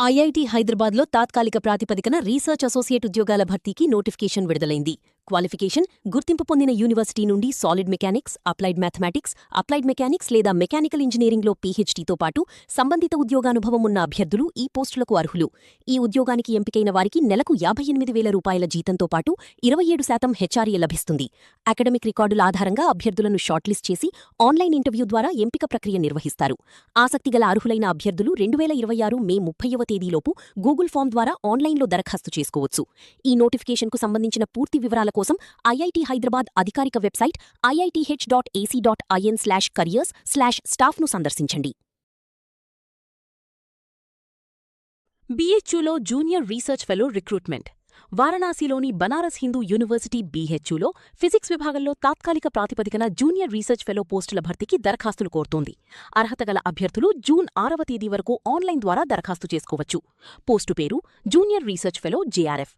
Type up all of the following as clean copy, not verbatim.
IIT హైదరాబాద్లో తాత్కాలిక ప్రాతిపదికన రీసెర్చ్ అసోసియేట్ ఉద్యోగాల భర్తీకి నోటిఫికేషన్ విడుదలైంది. క్వాలిఫికేషన్: గుర్తింపు పొందిన యూనివర్సిటీ నుండి సాలిడ్ మెకానిక్స్, అప్లైడ్ మెకానిక్స్ లేదా మెకానికల్ ఇంజనీరింగ్లో పీహెచ్డీతో పాటు సంబంధిత ఉద్యోగానుభవం ఉన్న అభ్యర్థులు ఈ పోస్టులకు అర్హులు. ఈ ఉద్యోగానికి ఎంపికైన వారికి నెలకు 58,000 రూపాయల జీతంతో పాటు 27% హెచ్ఆర్ఏ లభిస్తుంది. అకాడమిక్ రికార్డుల ఆధారంగా అభ్యర్థులను షార్ట్లిస్ట్ చేసి ఆన్లైన్ ఇంటర్వ్యూ ద్వారా ఎంపిక ప్రక్రియ నిర్వహిస్తారు. ఆసక్తిగల అర్హులైన అభ్యర్థులు 2026 మే 30వ తేదీలోపు గూగుల్ ఫామ్ ద్వారా ఆన్లైన్లో దరఖాస్తు చేసుకోవచ్చు. ఈ నోటిఫికేషన్కు సంబంధించిన పూర్తి వివరాల కోసం ఐఐటి హైదరాబాద్ అధికారిక వెబ్సైట్ iith.ac.in/careers/staffను సందర్శించండి. బీహెచ్యూలో జూనియర్ రీసెర్చ్ ఫెలో రిక్రూట్మెంట్. వారణాసిలోని బనారస్ హిందూ యూనివర్సిటీ బీహెచ్యూలో ఫిజిక్స్ విభాగంలో తాత్కాలిక ప్రాతిపదికన జూనియర్ రీసెర్చ్ ఫెలో పోస్టుల భర్తీకి దరఖాస్తులు కోరుతోంది. అర్హత గల అభ్యర్థులు జూన్ 6వ తేదీ వరకు ఆన్లైన్ ద్వారా దరఖాస్తు చేసుకోవచ్చు. పోస్టు పేరు: జూనియర్ రీసెర్చ్ ఫెలో జేఆర్ఎఫ్.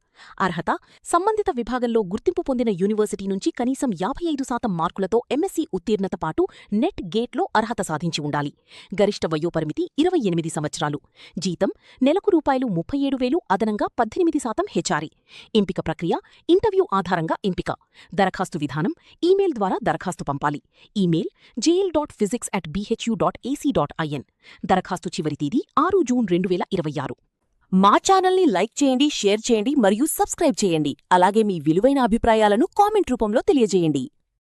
అర్హత: సంబంధిత విభాగంలో గుర్తింపు పొందిన యూనివర్సిటీ నుంచి కనీసం 55% మార్కులతో ఎంఎస్సీ ఉత్తీర్ణత పాటు నెట్ గేట్లో అర్హత సాధించి ఉండాలి. గరిష్ట వయోపరిమితి 28 సంవత్సరాలు. జీతం: నెలకు రూ. 37,000 అదనంగా 18% హెచ్ఆర్ఏ. ఎంపిక ప్రక్రియ: ఇంటర్వ్యూ ఆధారంగా ఎంపిక. దరఖాస్తు విధానం: ఈమెయిల్ ద్వారా దరఖాస్తు పంపాలి. Email: jl.physics@bhu.ac.in. దరఖాస్తు చివరి తేదీ 6 జూన్ 2026. మా ఛానల్ని లైక్ చేయండి, షేర్ చేయండి మరియు సబ్స్క్రైబ్ చేయండి. అలాగే మీ విలువైన అభిప్రాయాలను కామెంట్ రూపంలో తెలియజేయండి.